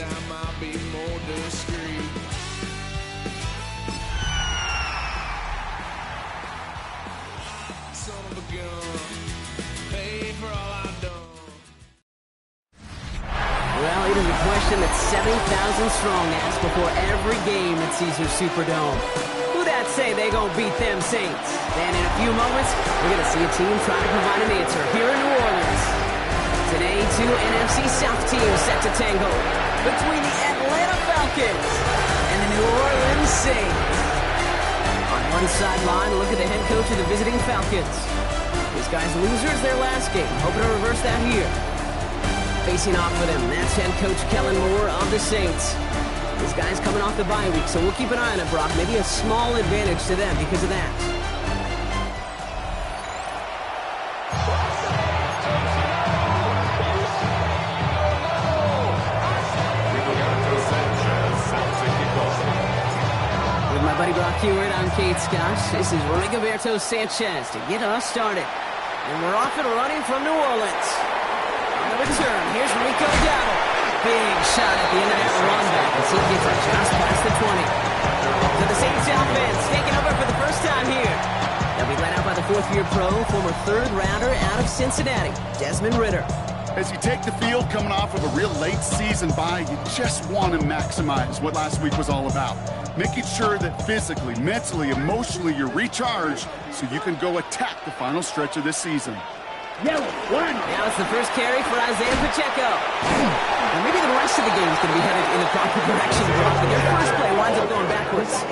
time I'll be more discreet. Son of a gun, pay for all I've done. Well, it is a question that 70,000 strong ask before every game at Caesars Superdome. Who that say they gonna beat them Saints? And in a few moments, we're gonna see a team try to provide an answer here in New Orleans. Today, two NFC South teams set to tangle between the Atlanta Falcons and the New Orleans Saints. On one sideline, look at the head coach of the visiting Falcons. This guy's losers their last game, hoping to reverse that here. Facing off with him, that's head coach Kellen Moore of the Saints. This guy's coming off the bye week, so we'll keep an eye on it, Brock. Maybe a small advantage to them because of that. With my buddy Brock Hewitt, I'm Kate Scott. This is Rigoberto Sanchez to get us started. And we're off and running from New Orleans. On the return, here's Rico Dowdle. Big shot at the end of that run back as he gets it just past the 20. So the Saints offense taking over for the first time here. They'll be led out by the fourth-year pro, former third-rounder out of Cincinnati, Desmond Ridder. As you take the field coming off of a real late season bye, you just want to maximize what last week was all about. Making sure that physically, mentally, emotionally you're recharged so you can go attack the final stretch of this season. Yellow, one. Now it's the first carry for Isaiah Pacheco. Now maybe the rest of the game is going to be headed in the proper direction, but their first play winds up going backwards.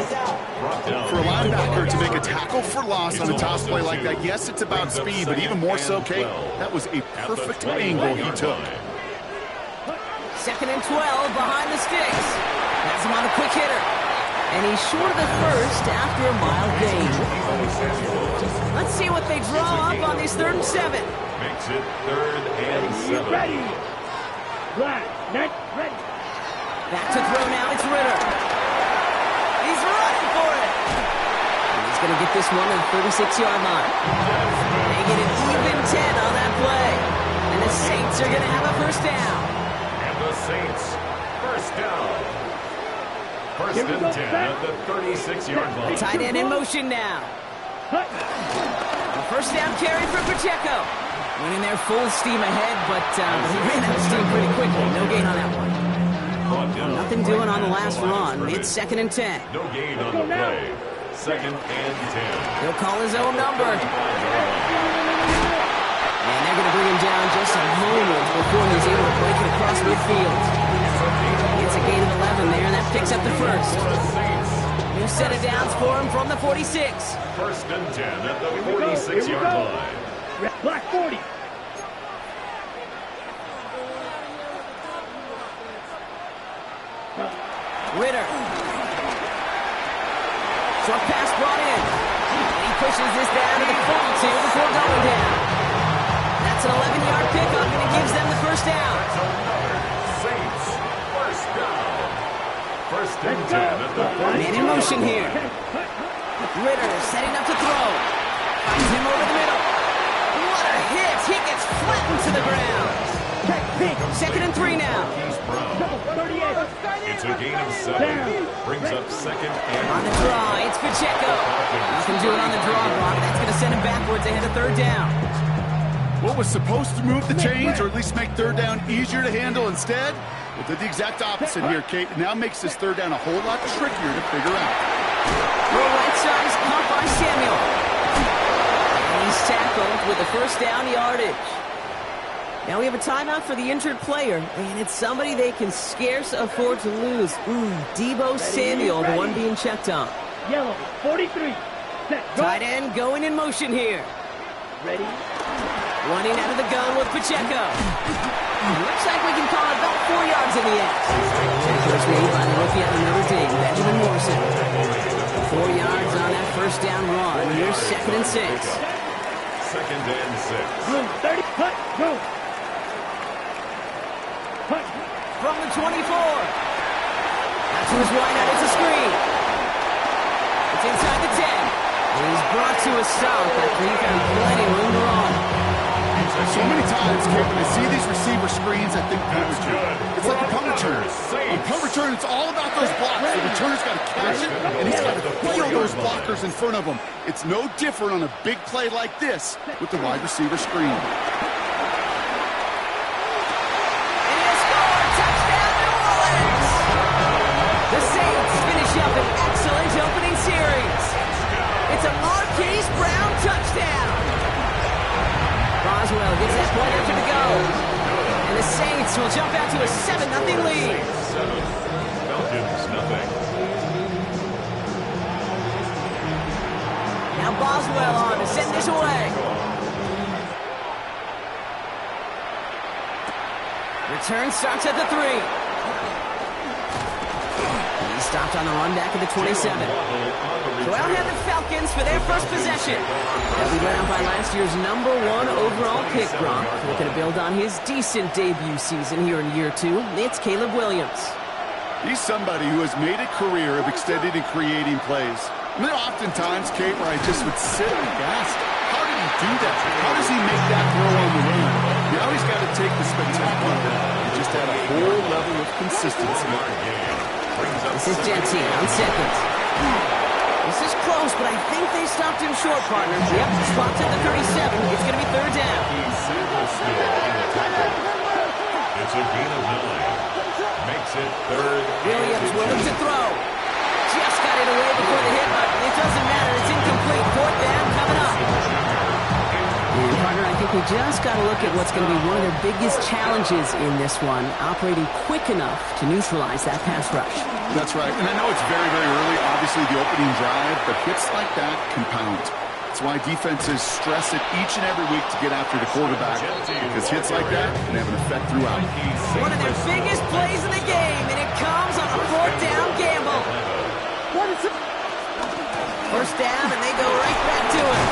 For a linebacker to make a tackle for loss on a toss play like that, yes, it's about speed, but even more so, Kate, that was a perfect angle he took. 2nd and 12 behind the sticks. Has him on a quick hitter. And he's short of the first after a mild gain. Let's see what they draw up on these 3rd and 7. Makes it 3rd and 7. Ready. Black, net, ready. Back to throw now, it's Ridder. He's running for it. And he's going to get this one on the 36-yard line. They get an even 10 on that play. And the Saints are going to have a first down. And the Saints, first down. First and 10 at the 36-yard line. Tight end in motion now. A first down carry for Pacheco. Winning there full steam ahead, but he ran out of steam pretty quickly. No gain on that one. Nothing doing on the last run. It's 2nd and 10. No gain on the play. 2nd and 10. He'll call his own number. And they're going to bring him down just a moment before he's able to break it across midfield. It's a gain of 11 there, and that picks up the first. New set of downs for him from the 46. 1st and 10 at the 46-yard line. Black 40. Ridder. Short pass brought in. And he pushes this down to the 42 before going down. That's an 11-yard pickup, and it gives them the first down. Saints, first down. 1st and 10 at the 40. Man in motion here. Ridder setting up to throw. Finds him over the middle. What a hit. He gets flattened to the ground. 2nd and 3 now. It's a gain of 7. Brings up 2nd and On the draw, it's Pacheco. He can do it on the draw, Brock. That's going to send him backwards ahead of 3rd down. What was supposed to move the chains or at least make 3rd down easier to handle instead? Well, did the exact opposite here, Kate. It now makes this 3rd down a whole lot trickier to figure out. Little right side is caught by Samuel. And he's tackled with the first down yardage. Now we have a timeout for the injured player, and it's somebody they can scarce afford to lose. Deebo Samuel, the one being checked on. Yellow, 43. Set, go. Tight end going in motion here. Ready. Running out of the gun with Pacheco. Looks like we can call it about 4 yards in the X. First made by the rookie out of Notre Dame, Benjamin Morrison. 4 yards on that first down run. Here's 2nd and 6. 2nd and 6. Room 30. Hut, go. Hut. From the 24. Out to his wide out, it's a screen. It's inside the 10. And he's brought to a stop after he found plenty of room to run. So many times, Kate, when I see these receiver screens, I think, it's like a punt return. punt return, it's all about those blocks. The returner's got to catch it, and he's got to feel those blockers in front of him. It's no different on a big play like this with the wide receiver screen. And he scored! Touchdown, New Orleans! The Saints finish up an excellent opening series. It's a Marquise Brown touchdown. Boswell gets that point after the go. And the Saints will jump out to a 7-0 lead. 7, Falcons nothing. Now Boswell on to send this away. Return starts at the 3. He stopped on the run back at the 27. So out have the Falcons for their first possession. They'll be led out by last year's #1 overall pick, Gronk. Looking to build on his decent debut season here in year 2. It's Caleb Williams. He's somebody who has made a career of extending and creating plays. And there are oftentimes, Kate, where I just would sit and gasp. How did he do that? How does he make that throw on the run? You always got to take the spectacular. He just had a whole level of consistency. This is Jensen on second. This is close, but I think they stopped him short, partner. Yep, spots at the 37. It's going to be third down. It's a gain of 9. Makes it third. Williams willing to throw. Just got it away before the hit button. It doesn't matter. It's incomplete. Fourth down coming up. And partner, I think we just got to look at what's going to be one of their biggest challenges in this one, operating quick enough to neutralize that pass rush. That's right. And I know it's very, very early, obviously, the opening drive, but hits like that compound. That's why defenses stress it each and every week to get after the quarterback, because hits like that can have an effect throughout. One of their biggest plays in the game, and it comes on a fourth down gamble. First down, and they go right back to it.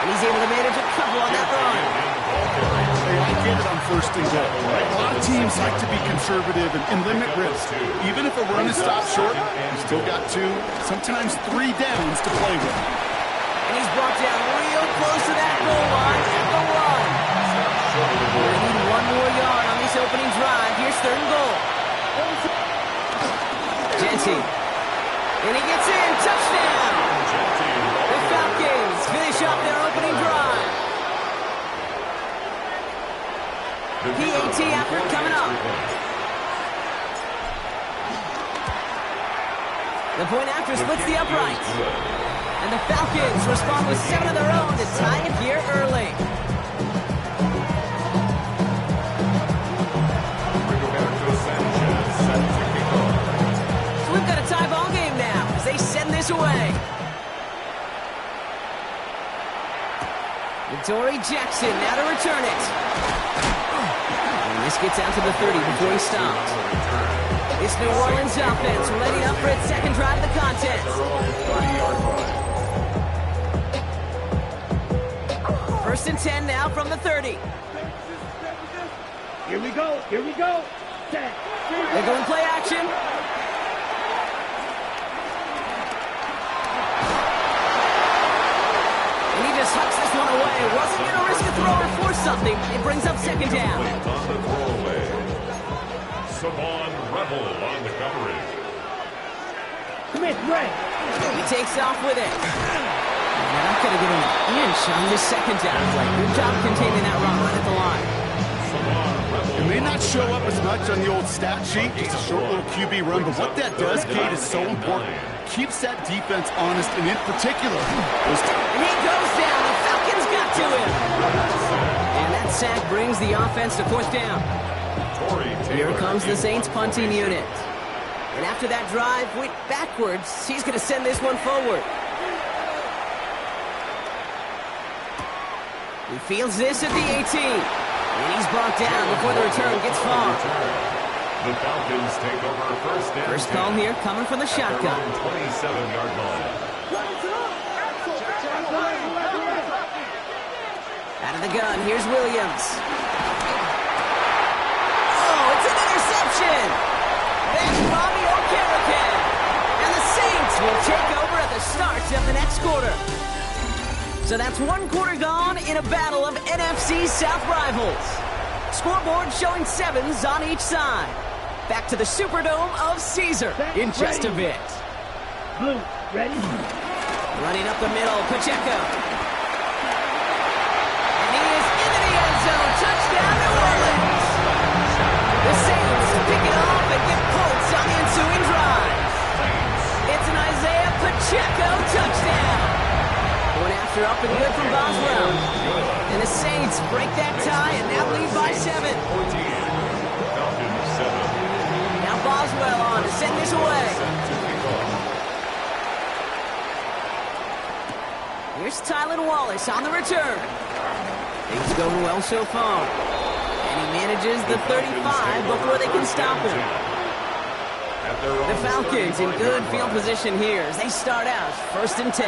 And he's able to manage a couple on that run. I get it on first and goal. Right? A lot of teams like to be conservative and limit risk. Even if a run is stopped short, you still got 2, sometimes 3 downs to play with. And he's brought down real close to that goal line at the 1. They need 1 more yard on this opening drive. Here's third and goal. Jensen. And he gets in. Touchdown. The Falcons finish up their opening drive. PAT effort coming up. The point after splits the uprights. And the Falcons respond with 7 of their own to tie it here early. So we've got a tie ball game now as they send this away. Dory Jackson now to return it. And this gets out to the 30 before he stops. This New Orleans offense ready up for its second drive of the contest. First and 10 now from the 30. Here we go. Here we go. Set. They're going play action. And he just hucks this one away. Wasn't going to risk a throw or force something. It brings up second down. On the throwaway. Savon Rebel on the coverage. Smith, right. He takes off with it. They're not going to get an inch on this second down play. Good job containing that run right at the line. It may not show up as much on the old stat sheet, just a short little QB run, but what that does, Kate, is so important. Keeps that defense honest, and in particular, And he goes down. The Falcons got to him. And that sack brings the offense to fourth down. Here comes the Saints punting unit. And after that drive went backwards, he's going to send this one forward. He fields this at the 18. And he's brought down before the return gets far. The Falcons take over first down. First call here coming from the shotgun. 27-yard line. Out of the gun, here's Williams. Oh, it's an interception! That's Bobby Okereke. And the Saints will take over at the start of the next quarter. So that's 1 quarter gone in a battle of NFC South rivals. Scoreboard showing 7s on each side. back to the Superdome of Caesar in just a bit. Blue, ready? Running up the middle, Pacheco. And he is into the end zone. Touchdown, New Orleans. The Saints pick it off and get Colts on the ensuing drive. It's an Isaiah Pacheco touchdown. Going after up and good from Boswell. And the Saints break that tie and now lead by 7. Now Boswell on to send this away. Here's Tylan Wallace on the return. Things going well so far. And he manages the 35 before they can stop him. The Falcons in good field position here as they start out 1st and 10.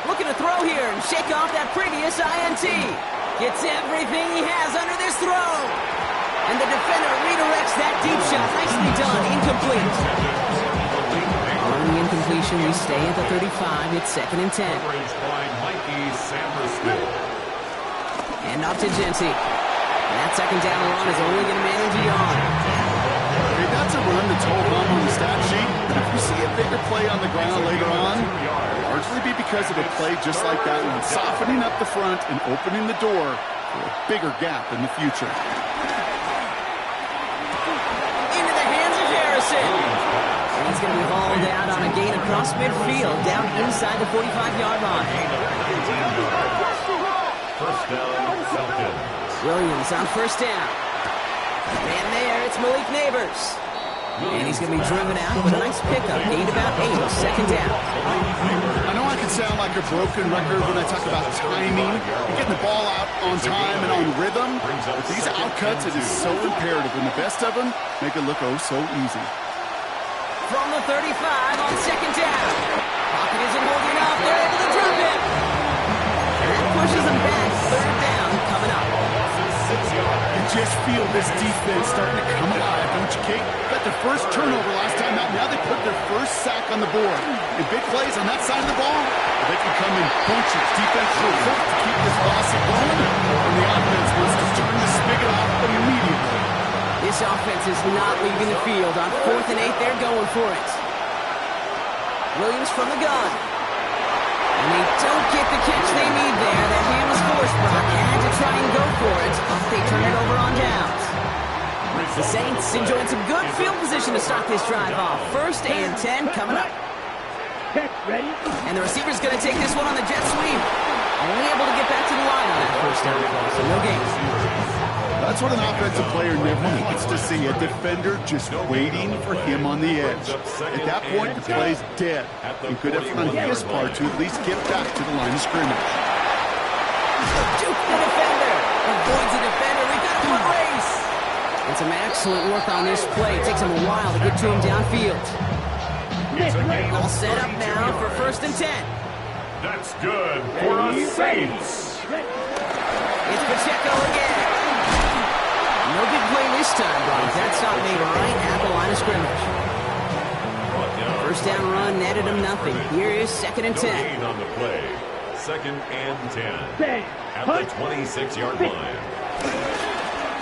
Looking to throw here and shake off that previous INT. Gets everything he has under this throw. And the defender redirects that deep shot. Nicely done. Incomplete. On the incompletion, we stay at the 35. It's 2nd and 10. And off to Genty. And that 2nd down run is only going to manage a yard. Hey, that's a run that's hold on the stat sheet. But if you see a bigger play on the ground later on, it'll largely be because of a play just like that one, softening up the front and opening the door for a bigger gap in the future. Into the hands of Harrison. And he's going to be hauled out on a gain across midfield, down inside the 45-yard line. First down, Falcons. Williams on 1st down. And there, it's Malik Neighbors. And he's going to be driven out with a nice pickup. Gained about 8, 2nd down. I know I can sound like a broken record when I talk about timing and getting the ball out on time and on rhythm. But these outcuts, it is so imperative. And the best of them make it look oh so easy. From the 35 on 2nd down. Pocket isn't holding up. They're able to drop it. And that pushes them back. 3rd down coming up. You just feel this defense starting to come alive, don't you, Kate? Got their first turnover last time out. Now they put their first sack on the board. And big plays on that side of the ball, they can come in bunches. Defense will hope to keep this posse going. And the offense wants to turn the spigot off immediately. This offense is not leaving the field. On 4th and 8, they're going for it. Williams from the gun. And they don't get the catch they need there. That hand was forced. Brock had to try and go for it. They turn it over on downs. The Saints enjoying some good field position to start this drive off. 1st and 10 coming up. Ready? And the receiver's going to take this one on the jet sweep. Only able to get back to the line on that 1st down ball, so no gain. That's what an offensive player never wants to see, a defender just waiting for him on the edge. At that point, the play's dead. And good effort on his part to at least get back to the line of scrimmage. Duke the defender. Avoids the defender. We've got a foot race. And some excellent work on this play. It takes him a while to get to him downfield. All set up now for 1st and 10. That's good for us Saints. It's Pacheco again. No big play this time, Brock. That stop made right at the line of scrimmage. 1st down run netted him nothing. Here is 2nd and 10. Gain on the play. 2nd and 10. At the 26-yard line.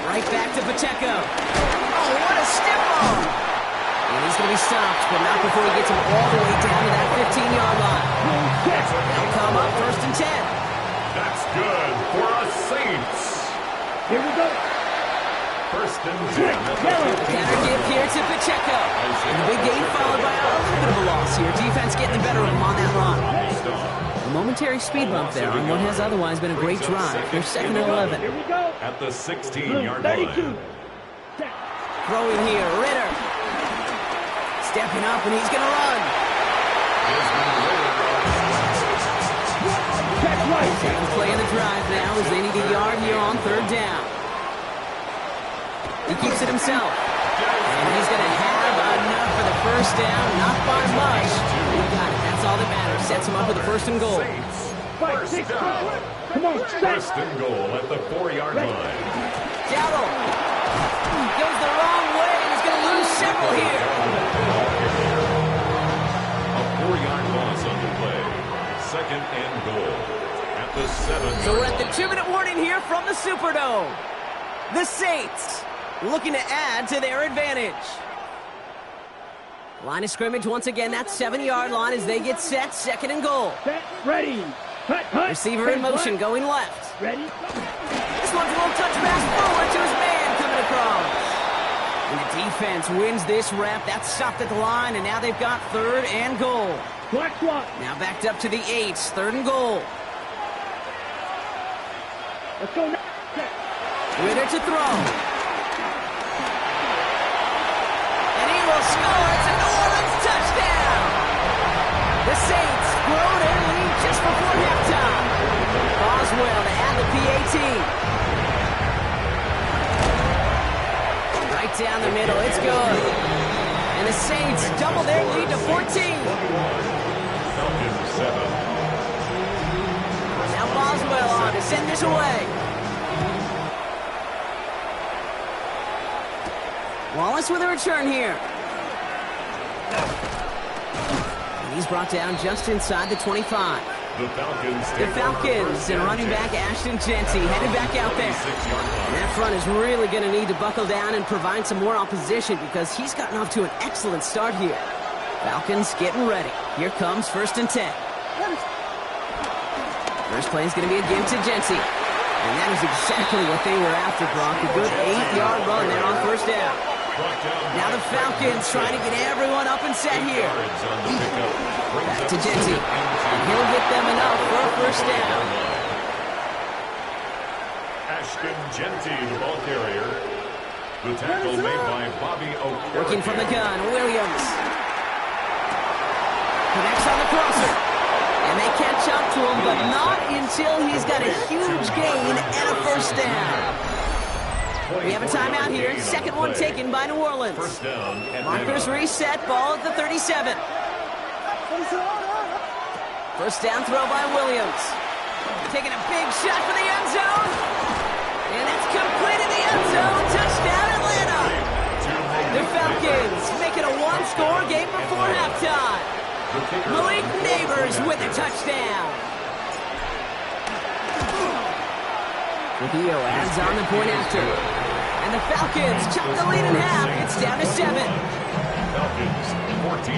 Right back to Pacheco. Oh, what a stiff arm. And he's going to be stopped, but not before he gets him all the way down to that 15-yard line. They'll come up 1st and 10. That's good for us Saints. Here we go. 1st and 10. Counter give here to Pacheco. And the big gain followed by a little bit of a loss here. Defense getting the better of him on that run. A momentary speed bump there on what has otherwise been a great drive. They're 2nd and 11. Here we go. At the 16-yard line. 32. Throwing here, Ritter. Stepping up, and he's going to run. Check right. Second play of the drive now as they need a yard here on 3rd down. He keeps it himself. And he's going to have enough for the 1st down. Not by much. He got it. That's all that matters. Sets him up with a 1st and goal. First down. Come on, 1st and goal at the 4-yard line. Dowdle goes the wrong way, and he's going to lose several here. A 4-yard loss on the play. 2nd and goal at the 7-yard line. So we're at the 2-minute warning here from the Superdome. The Saints looking to add to their advantage. Line of scrimmage once again, that 7-yard line as they get set, 2nd and goal. Set, ready. Cut, cut. Receiver in motion, going left. Ready. This one's a little touch pass forward to his man coming across. And the defense wins this rep. That's stopped at the line, and now they've got 3rd and goal. Clock, clock. Now backed up to the 8, 3rd and goal. Let's go now. Set. Ritter to throw. And he will score. It's a New Orleans touchdown. The Saints grow their lead just before halftime. Boswell to add the PAT. Right down the middle. It's good. And the Saints double their lead to 14. Falcons 7. Now Boswell on to send this away. Wallace with a return here. And he's brought down just inside the 25. The Falcons and running back Ashton Jeanty headed back out there. And that front is really going to need to buckle down and provide some more opposition because he's gotten off to an excellent start here. Falcons getting ready. Here comes 1st and 10. First play is going to be a give to Jeanty. And that is exactly what they were after, Brock. A good 8-yard run there on 1st down. Now the Falcons trying to get everyone up and set here. Back to Jeanty. And he'll get them enough for a 1st down. Ashton Jeanty, the ball carrier. The tackle made by Bobby O'Connor. Working from the gun, Williams. Connects on the crosser. And they catch up to him, but not until he's got a huge gain and a 1st down. We have a timeout here. 2nd one taken by New Orleans. 1st down. Markers reset. Ball at the 37. 1st down throw by Williams. Taking a big shot for the end zone. And it's complete in the end zone. Touchdown, Atlanta. The Falcons making a 1-score game before halftime. Malik Neighbors with a touchdown. Trujillo adds on the point after. And the Falcons chop the lead in half. It's down to 7. Falcons 14.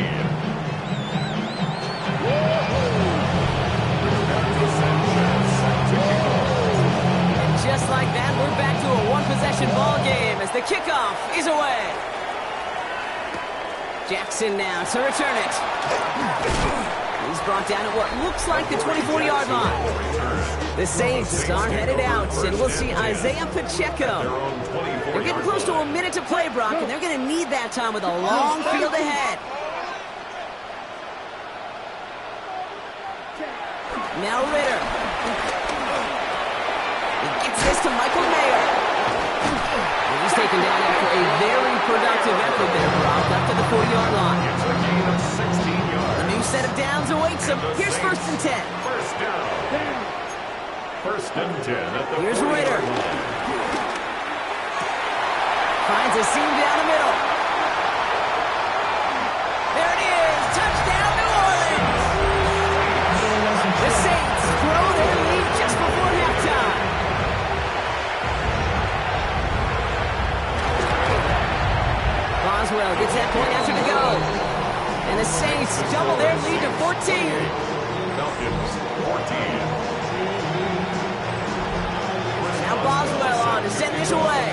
And just like that, we're back to a 1-possession ball game as the kickoff is away. Jackson now to return it. He's brought down at what looks like the 24-yard line. The Saints are headed out, and we'll see Isaiah Pacheco. They're getting close to a minute to play, Brock, and they're going to need that time with a long field ahead. Now Ritter. He gets this to Michael Mayer. And he's taken down after a very productive effort there, Brock, up to the 40-yard line. It's a gain of 16 yards. A new set of downs awaits him. Here's 1st and 10. 1st down. 1st and 10 at the Here's 40-yard Ritter. line. Finds a seam down the middle. There it is. Touchdown, New Orleans. The Saints throw their lead just before halftime. Boswell gets that point after to go. And the Saints double their lead to 14. Falcons 14. Now Boswell on to send this away.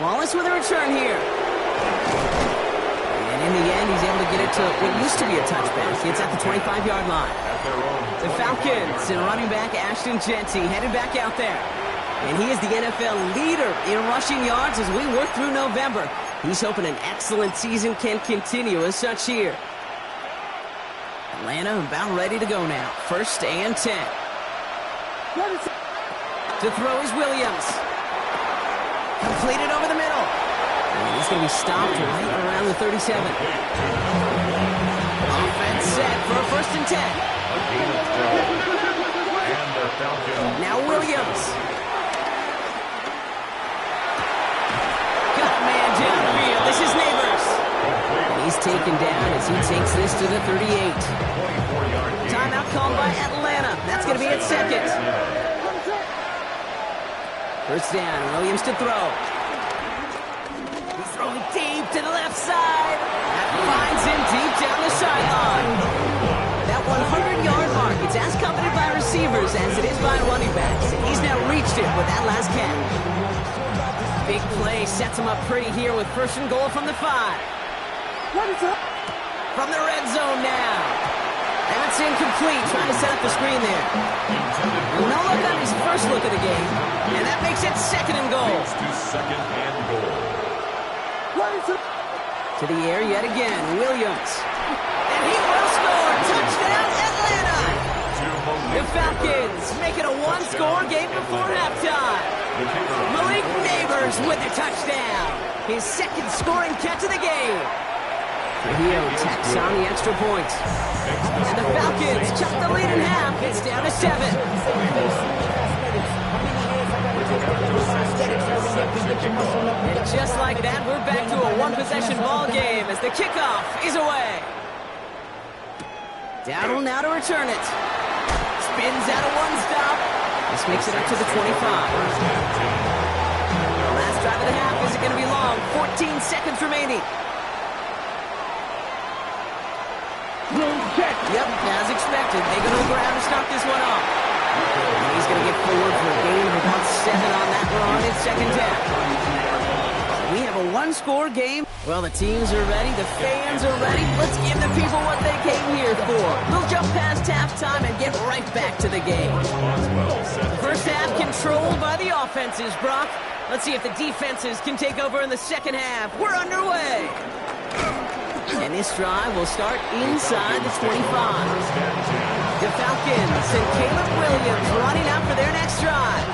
Wallace with a return here. And in the end, he's able to get it to what used to be a touchback. It's at the 25-yard line. The Falcons and running back Ashton Jeanty headed back out there. And he is the NFL leader in rushing yards as we work through November. He's hoping an excellent season can continue as such here. Atlanta about ready to go now. 1st and 10. To throw is Williams. Completed over the middle. And he's going to be stopped right around the 37. Offense set for a 1st and 10. Now Williams. Got a man downfield. This is Neighbors. And he's taken down as he takes this to the 38. Timeout called by Atlanta. That's going to be its 2nd. First down, Williams to throw. He's throwing deep to the left side. That finds him deep down the sideline. That 100-yard mark, it's as coveted by receivers as it is by running backs. And he's now reached it with that last catch. Big play sets him up pretty here with first and goal from the 5. What is up? From the red zone now. That's incomplete, trying to set up the screen there. No look on his first look of the game, and that makes it second and goal. Second and goal. What is up? To the air yet again, Williams. And he will score. Touchdown, Atlanta. The Falcons make it a one-score game before halftime. Malik Neighbors with the touchdown. His second scoring catch of the game. Trujillo tacks on the extra point. And the Falcons chop the lead in half. It's down to 7. And just like that, we're back to a one-possession ball game as the kickoff is away. Dowdle now to return it. Spins out of one stop. This makes it up to the 25. The last drive of the half isn't going to be long. 14 seconds remaining. Yep, as expected. They go to the ground to start this one off. And he's going to get forward for a gain of about 7 on that run in second down. We have a one-score game. Well, the teams are ready. The fans are ready. Let's give the people what they came here for. We'll jump past halftime and get right back to the game. First half controlled by the offenses, Brock. Let's see if the defenses can take over in the second half. We're underway. And this drive will start inside the 25. The Falcons and Caleb Williams running out for their next drive.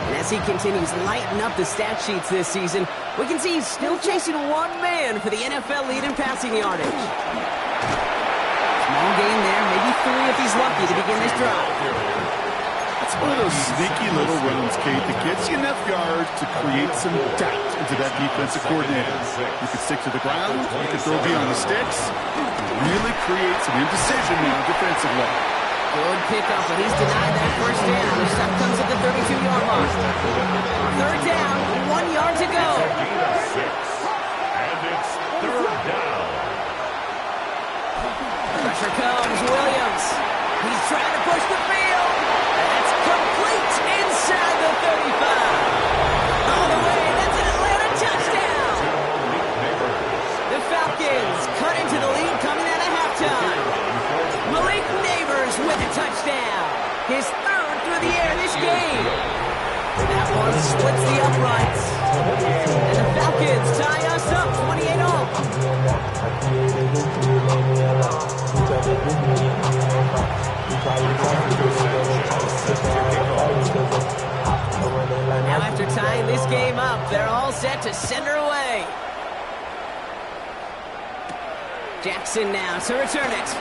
And as he continues lighting up the stat sheets this season, we can see he's still chasing one man for the NFL lead in passing yardage. Small gain there, maybe 3 if he's lucky to begin this drive. It's one of those sneaky little runs, Kate, that gets you enough yards to create some doubt into that defensive coordinator. You can stick to the ground, you can throw beyond the sticks, really create some indecision now defensively. Good pickup, but he's denied that first down. The stop comes at the 32-yard mark. Third down, 1 yard to go. And it's third down. Pressure comes, Williams. He's trying to push the field. That's complete inside the 35. All the way, that's an Atlanta touchdown. The Falcons cut into the lead coming out of halftime. Malik Neighbors with a touchdown. His third through the air this game. That one splits the uprights. And the Falcons tie us up 28-all. Now after tying this game up, they're all set to send her away. Jackson now to return it.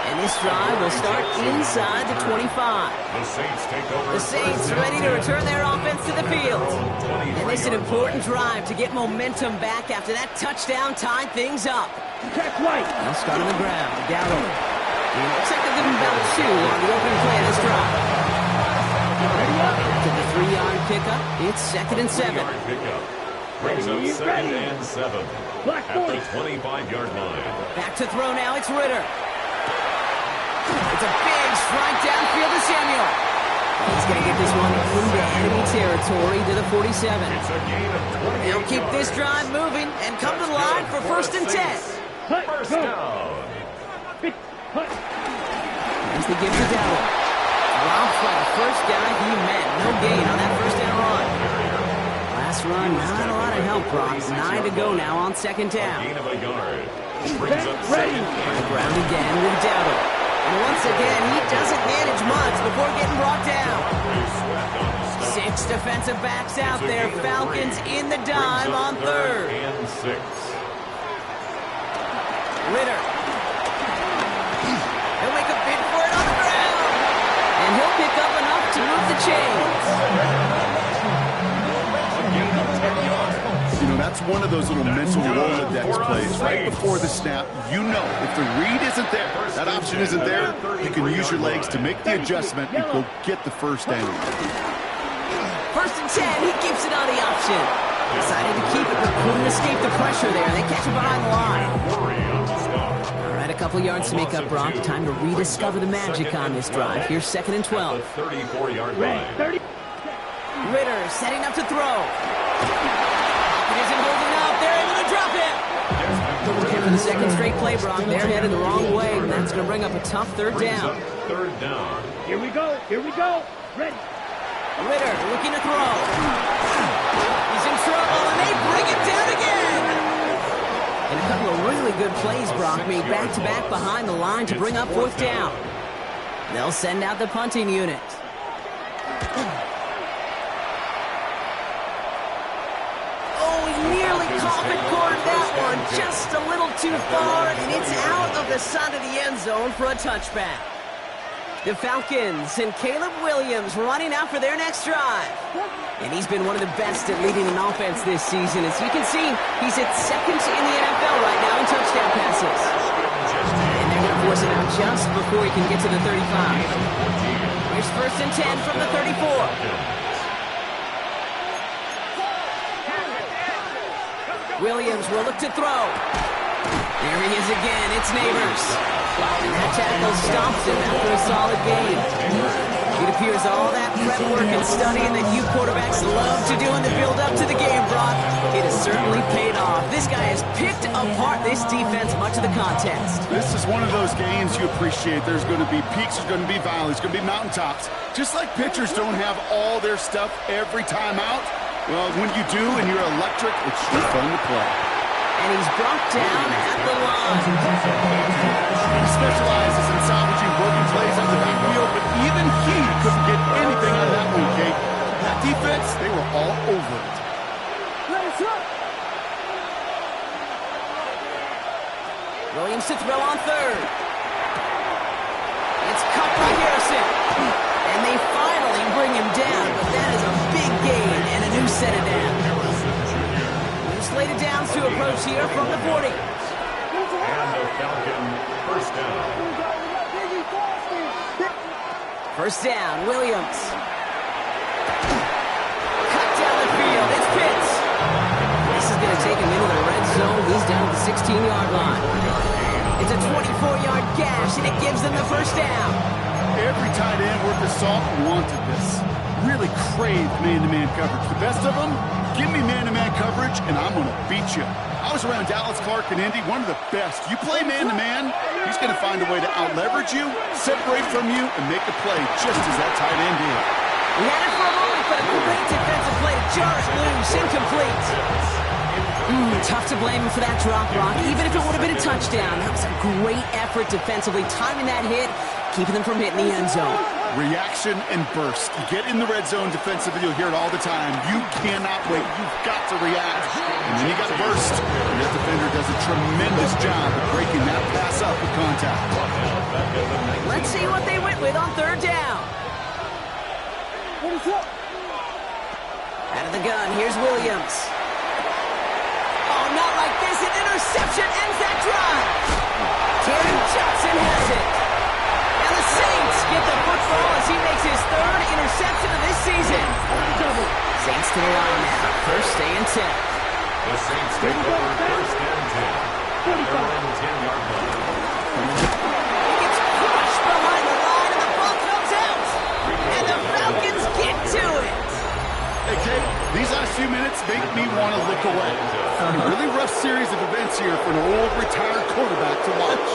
And this drive will start inside the 25. The Saints take over. The Saints ready to return their offense to the field. And this is an important drive to get momentum back after that touchdown tied things up. Check right. They'll start on the ground. Gallup. It looks like they'll give him about 2 on the opening play of this drive. After the 3-yard pickup, it's second and 7. Brings up second and 7 at the 25-yard line. Back to throw now, it's Ritter. It's a big strike downfield to Samuel. He's going to get this one into enemy territory to the 47. It's a gain of 28 They'll keep this drive moving and come to the line for first and 10. First down. As they give to Dowdle. Ralph for the first guy he met. No gain on that first down run. Last run, not a lot of help, Brock. 9 to go now on second down. Gain of a yard. Brings up Ready. On the ground again with Dowdle. And once again, he doesn't manage much before getting brought down. 6 defensive backs out there. Falcons in the dime on third. And 6. Ritter. He'll make a bid for it on the ground. And he'll pick up enough to move the chains. You know, that's one of those little mental Rolodex plays. Right before the snap, you know if the read isn't there, that option isn't there, you can use your legs to make the adjustment and go get the first down. first and 10. He keeps it on the option. Decided to keep it, but couldn't escape the pressure there. They catch him behind the line. All right, a couple yards to make up, Brock. Time to rediscover the magic on this drive. Here's 2nd and 12. 34-yard line. Ritter setting up to throw. It isn't holding up. They're able to drop it. And for the second straight play, Brock, they're headed the wrong way, and that's going to bring up a tough third down. Third down. Here we go. Here we go. Ready. Ritter looking to throw. He's in trouble, and they bring it down again. And a couple of really good plays, Brock, made back-to-back behind the line to bring up 4th down. They'll send out the punting unit. Nearly coffin cornered that one, just a little too far, and it's out of the side of the end zone for a touchback. The Falcons and Caleb Williams running out for their next drive. And he's been one of the best at leading an offense this season. As you can see, he's at 2nd in the NFL right now in touchdown passes. And they're going to force him out just before he can get to the 35. Here's 1st and 10 from the 34. Williams will look to throw. There he is again. It's Neighbors. And that tackle stops him after a solid gain. It appears all that prep work and studying that you quarterbacks love to do in the build-up to the game, Brock, it has certainly paid off. This guy has picked apart this defense much of the contest. This is one of those games you appreciate. There's going to be peaks, there's going to be valleys, there's going to be mountaintops. Just like pitchers don't have all their stuff every time out, well, when you do and you're electric, it's just fun to play. And he's brought down at the line. He specializes in salvaging broken plays on the backfield, but even he couldn't get anything out of that one, Kate. That defense, they were all over it. Williams to throw on 3rd. It's cut by Harrison. And they finally bring him down, but that is a big gain and a new set of downs. Slated downs to approach here from the 40. And the Falcon first down. First down, Williams. Cut down the field. It's Pitts. This is going to take him into the red zone. He's down at the 16-yard line. It's a 24-yard gash, and it gives them the first down. Every tight end worth his salt wanted this. Really craved man-to-man coverage. The best of them, give me man-to-man coverage, and I'm going to beat you. I was around Dallas Clark and Indy, one of the best. You play man-to-man, he's going to find a way to out-leverage you, separate from you, and make a play just as that tight end did. He had it for a moment, but a great defensive play to jar it loose, incomplete. Tough to blame him for that drop, Brock, even if it would have been a touchdown. That was a great effort defensively, timing that hit, keeping them from hitting the end zone. Reaction and burst. You get in the red zone defensively, you'll hear it all the time. You cannot wait. You've got to react. And then you got burst. And that defender does a tremendous job of breaking that pass up with contact. Let's see what they went with on 3rd down. Out of the gun, here's Williams. Oh, not like this. An interception ends that drive. Terry Johnson has it. And the Saints get the football as he makes his 3rd interception of this season. Saints to the line now. First and 10. The Saints take over 1st and 10. Their own 10-yard line. He gets crushed behind the line, and the ball comes out. And the Falcons get to it. Hey, Kate, these last few minutes make me want to look away. A really rough series of events here for an old retired quarterback to watch.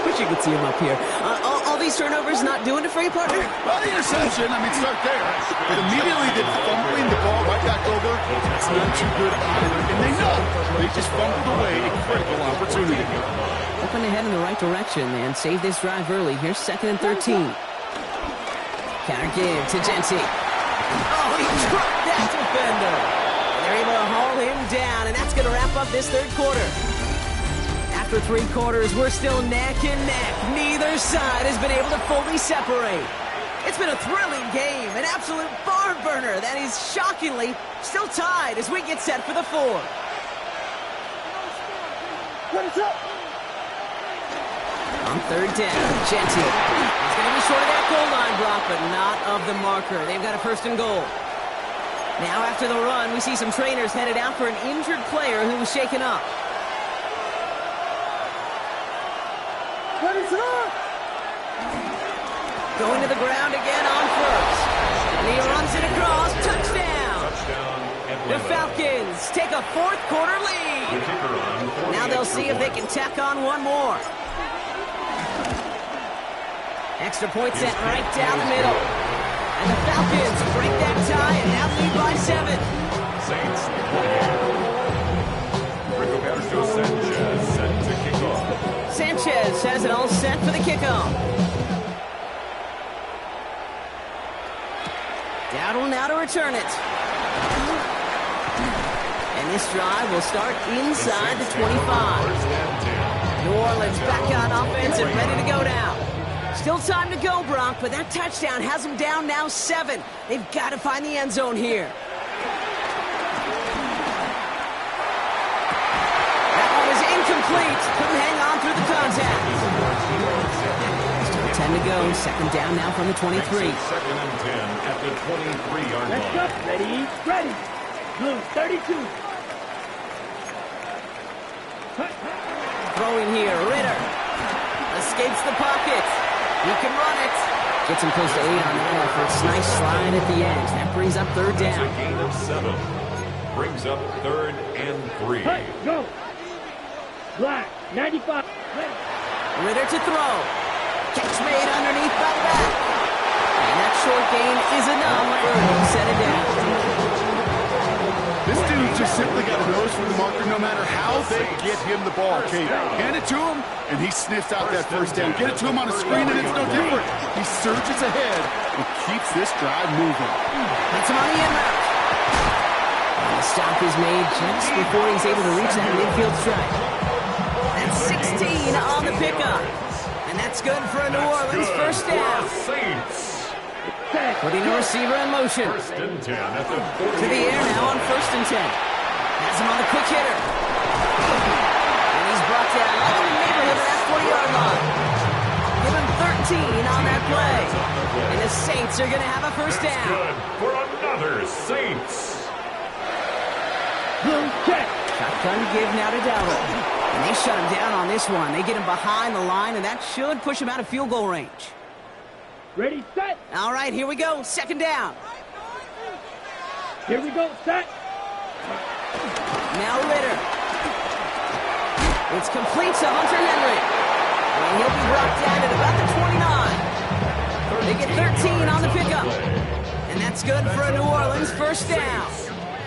Wish you could see him up here. All these turnovers not doing it for you, partner? Well, the interception, I mean, start there. But immediately then fumbling the ball right back over, it's not too good either. And they know they just fumbled away a critical opportunity. Hoping to head in the right direction and save this drive early. Here's 2nd and 13. Counter give to Genty. Oh, he dropped that defender. They're able to haul him down, and that's going to wrap up this 3rd quarter. After 3 quarters, we're still neck and neck. Neither side has been able to fully separate. It's been a thrilling game, an absolute barn burner that is shockingly still tied as we get set for the 4th. What is up? On 3rd down, Genty. He's going to be short of that goal line, Brock, but not of the marker. They've got a 1st and goal. Now after the run, we see some trainers headed out for an injured player who was shaken up. What is up? Going to the ground again on first. And he runs it across. Touchdown. Touchdown, The Atlanta. Falcons take a fourth quarter The lead. kicker on for Now the they'll extra see if they point. can tack on one more. Extra point sent right down the middle. And the Falcons break that tie and now lead by 7. Saints 28. Rigoberto Sanchez set to kick off. Sanchez has it all set for the kickoff. Dowdle now to return it. And this drive will start inside the 25. First and 10. New Orleans back on offense and ready to go now. Still time to go, Brock, but that touchdown has them down now 7. They've got to find the end zone here. That one is incomplete. Couldn't hang on through the contact. Still 10 to go. Second down now from the 23. Second and 10 at the 23-yard Let's go. line. Ready? Ready. Blue 32. Throwing here, Ritter. Escapes the pocket. He can run it. Gets him close to 8 on that effort. Nice slide at the edge. That brings up third It's a down. gain of 7. Brings up 3rd and 3. Hey, go. Black 95. Ready. Ritter to throw. Catch made underneath by the back. And that short gain is enough for him to set it down. This dude just simply got a nose for the marker no matter how they get him the ball, Kate. Hand it to him, and he sniffs out that first down. Get it to him on a screen, and it's no different. He surges ahead and keeps this drive moving. That's him on the end route. And the stop is made just before he's able to reach that midfield strike. That's 16 on the pickup. And that's good for a New Orleans first down. Saints. Putting the receiver in motion. First and 10 at the To the air now on first and 10. Has him on the quick hitter. And he's brought down all in the neighborhood of that 40-yard line. Give him 13 on that play. And the Saints are going to have a first down. Good for another Saints. Blue check. Shotgun give now to Dowdle. And they shut him down on this one. They get him behind the line, and that should push him out of field goal range. Ready, set. All right, here we go. Second down. Here we go, set. Now Ritter. It's complete to Hunter Henry. And he'll be brought down at about the 29. They get 13 on the pickup. And that's good for a New Orleans first down.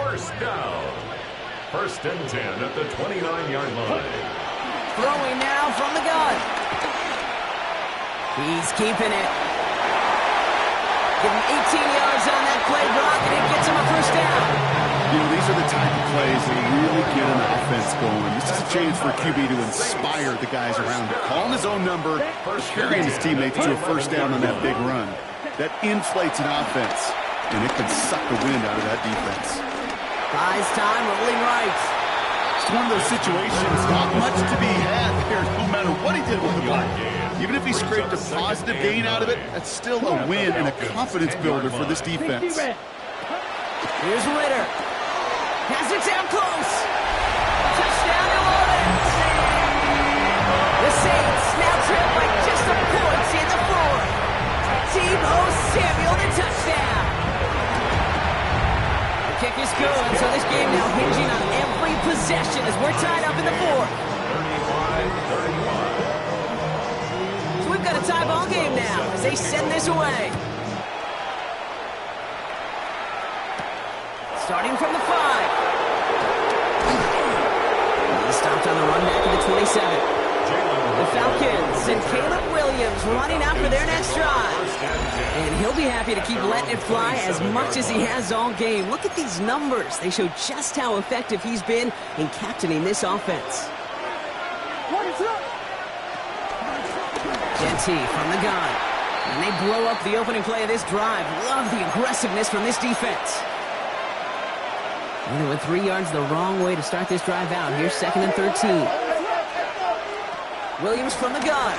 First down. First and 10 at the 29-yard line. Throwing now from the gun. He's keeping it. Give him 18 yards on that play, Brock, and it gets him a first down. You know, these are the type of plays that really get an offense going. This is a chance for a QB to inspire the guys around him. Calling his own number, carrying his teammates to a first down on that big run. That inflates an offense, and it can suck the wind out of that defense. Buys time, rolling right. It's one of those situations, not much to be had there, no matter what he did with the ball. Even if he scraped a positive gain out of it, that's still a win and a confidence builder for this defense. Here's Ritter. Has it down close. Touchdown, New Orleans. The Saints now trail by just a point in the fourth. Tebow Samuel, the touchdown. The kick is good, so this game now hinging on every possession as we're tied up in the fourth. 35-31. So we've got a tie ball game now as they send this away. Starting from the 5. He stopped on the run back to the 27. The Falcons and Caleb Williams running out for their next drive. And he'll be happy to keep letting it fly as much as he has all game. Look at these numbers. They show just how effective he's been in captaining this offense. What is up? Genty from the gun. And they blow up the opening play of this drive. Love the aggressiveness from this defense. And they went 3 yards the wrong way to start this drive out. Here's second and 13. Williams from the gun.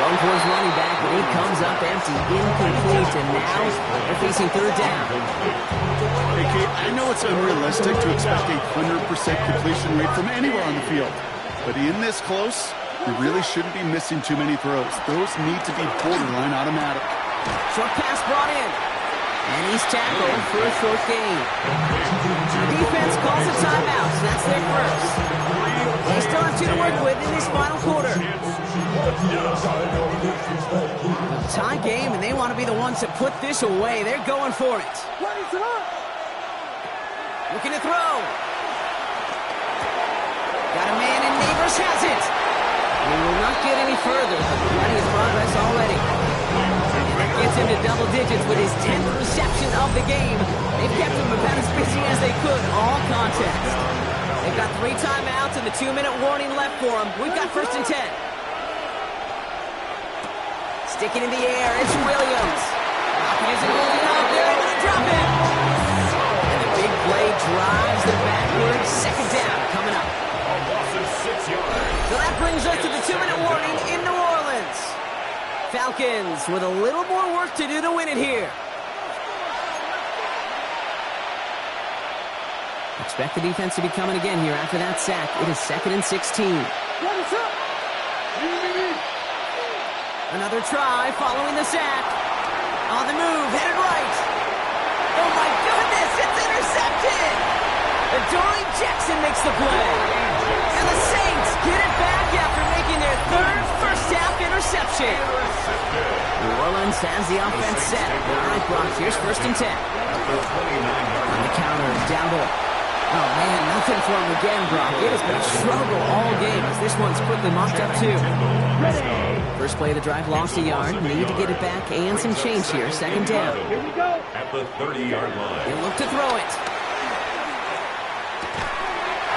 Going for his running back, and he comes up empty, incomplete, and now they're facing third down. Hey, Kate, I know it's unrealistic to expect a 100% completion rate from anywhere on the field, but in this close, you really shouldn't be missing too many throws. Those need to be borderline automatic. Short pass brought in, and he's tackled for a short gain. The defense calls a timeout, so that's their first. They still have 2 to work with in this final quarter. A tie game, and they want to be the ones to put this away. They're going for it. Looking to throw. Got a man, and Neighbors has it. He will not get any further, but plenty of progress already. And that gets him to double digits with his 10th reception of the game. They've kept him about as busy as they could all contest. They've got 3 timeouts and the 2-minute warning left for them. We've got 1st and 10. Sticking in the air, it's Williams. Rocket isn't holding up. They're able to drop it. And the big play drives them backwards. 2nd down coming up. A loss of 6 yards. So that brings us to the 2-minute warning in New Orleans. Falcons with a little more work to do to win it here. Expect the defense to be coming again here after that sack. It is 2nd and 16. Another try following the sack. On the move, headed right. Oh my goodness, it's intercepted! Adoree Jackson makes the play. And the Saints get it back after making their 3rd first-half interception. New Orleans has the offense set. All right, Brock, here's 1st and 10. On the counter, Dowdle. Oh, man, nothing for him again, Brock. It has been a struggle all game as this one's quickly mopped up, too. First play of the drive lost a yard. Need to get it back and some change here. 2nd down. Here we go. At the 30-yard line. He'll look to throw it.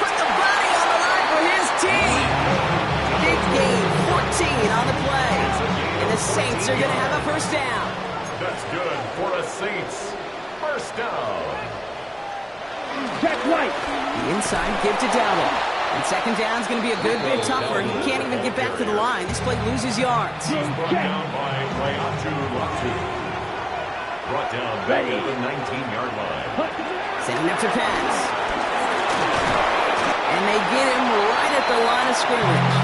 Put the body on the line for his team. Big gain, 14 on the play. And the Saints are going to have a 1st down. That's good for a Saints 1st down. Check right. The inside give to Dowdle. And 2nd down is going to be a good bit tougher. He can't even get back to the line. This play loses yards. Brought down by Rayatu Latu. Brought down back at the 19-yard line. Setting up to pass. And they get him right at the line of scrimmage.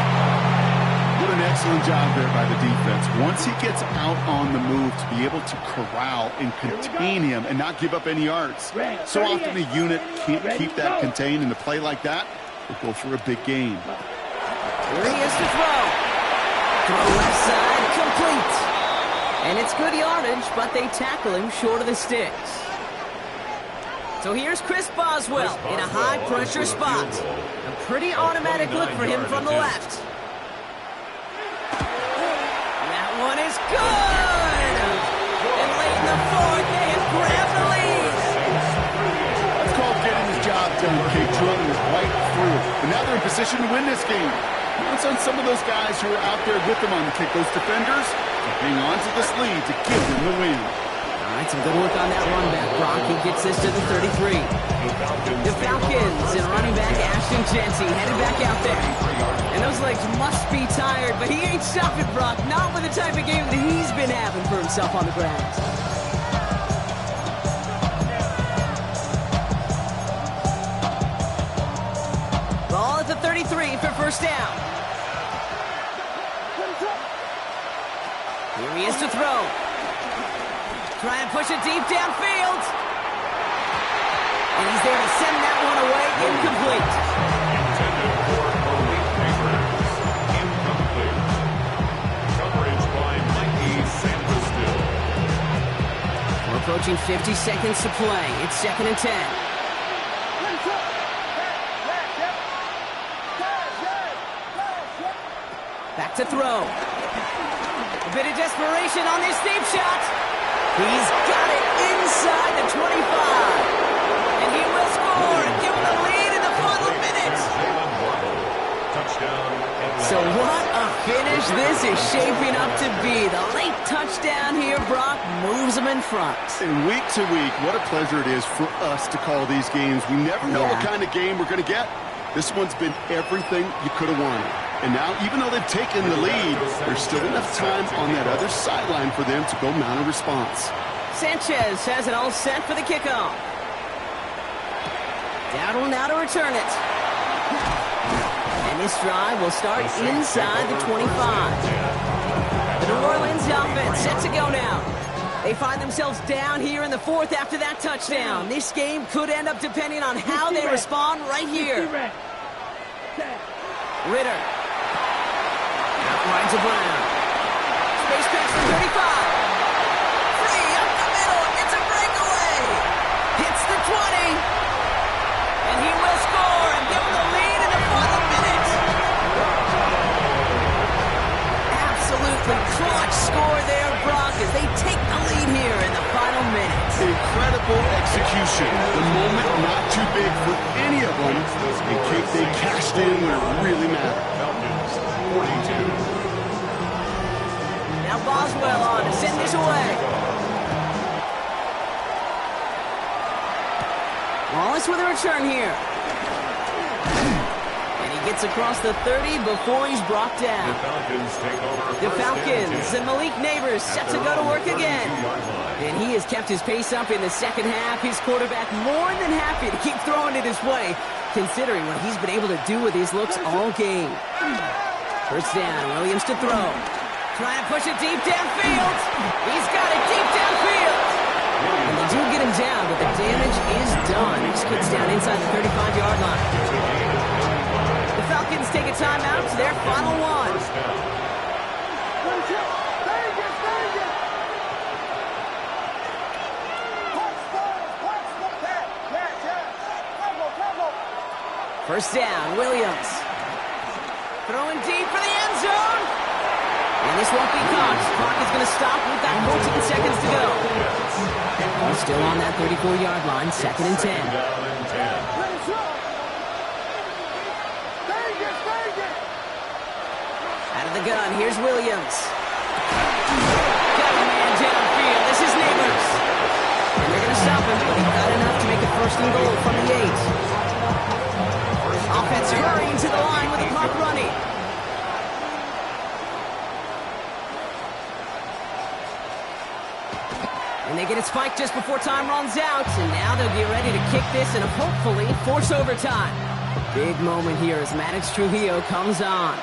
What an excellent job there by the defense. Once he gets out on the move, to be able to corral and contain him and not give up any yards. So often the unit can't keep that contained, and a play like that will go for a big gain. Here he is to throw. Throw left side, complete. And it's good yardage, but they tackle him short of the sticks. So here's Chris Boswell in a high-pressure spot. A pretty automatic look for him from the left. That one is good! And late in the 4th, they have grabbed the lead. That's called getting the job done. Kate Drilling is right through. And now they're in position to win this game. It's on some of those guys who are out there with them on the kick, those defenders, to hang on to this lead to give them the win. All right, some good work on that run back. Brock, he gets this to the 33. The Falcons and running back Ashton Jeanty headed back out there. And those legs must be tired, but he ain't stopping, Brock. Not with the type of game that he's been having for himself on the ground. Ball at the 33 for 1st down. Here he is to throw. Try and push it deep downfield. And he's there to send that one away. Incomplete. Intended for elite papers. Incomplete. Coverage by Mikey Sandustil. We're approaching 50 seconds to play. It's 2nd and 10. Back to throw. A bit of desperation on this deep shot. He's got it inside the 25. And he will score and give him the lead in the final minutes. So what a finish this is shaping up to be. The late touchdown here, Brock, moves them in front. And week to week, what a pleasure it is for us to call these games. We never know what kind of game we're going to get. This one's been everything you could have wanted. And now, even though they've taken the lead, there's still enough time on that other sideline for them to go mount a response. Sanchez has it all set for the kickoff. Dowdle now to return it. And this drive will start inside the 25. The New Orleans offense set to go now. They find themselves down here in the fourth after that touchdown. This game could end up depending on how they respond right here. Ritter. Out wide to Brown. Space pass from 35. Free up the middle. It's a breakaway. Hits the 20. And he will score and give them the lead in the final minute. Absolutely clutch score there, Brock, as they take the lead here in the final minute. Incredible execution. The moment not too big for any of them. In case they cashed in when it really mattered. Falcons 42. Now Boswell on to send this away. Wallace with a return here. And he gets across the 30 before he's brought down. The Falcons take over. The Falcons and Malik Neighbors set to go to work again. And he has kept his pace up in the second half. His quarterback more than happy to keep throwing it his way, considering what he's been able to do with his looks all game. First down, Williams to throw. Trying to push it deep downfield. He's got it deep downfield. And they do get him down, but the damage is done. This kid's down inside the 35-yard line. The Falcons take a timeout to their final one. First down, Williams. Throwing deep for the end zone. And this won't be caught. Clock is going to stop. We've got 14 seconds to go. We're still on that 34-yard line, second and 10. Out of the gun, here's Williams. Got a man downfield. This is Neighbors. And they're going to stop him, but he got enough to make a first and goal from the 8. Offense hurrying to the line with the clock running. And they get it spiked just before time runs out. And now they'll get ready to kick this and hopefully force overtime. Big moment here as Maddox Trujillo comes on.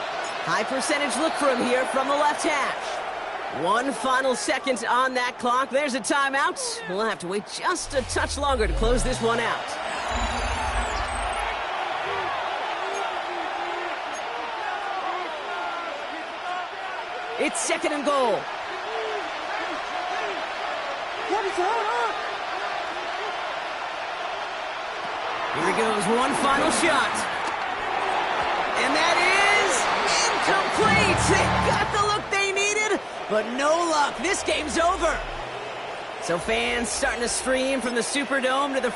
High percentage look for him here from the left hash. One final second on that clock. There's a timeout. We'll have to wait just a touch longer to close this one out. It's second and goal. Here he goes, one final shot. And that is incomplete. They got the look they needed, but no luck. This game's over. So fans starting to stream from the Superdome to the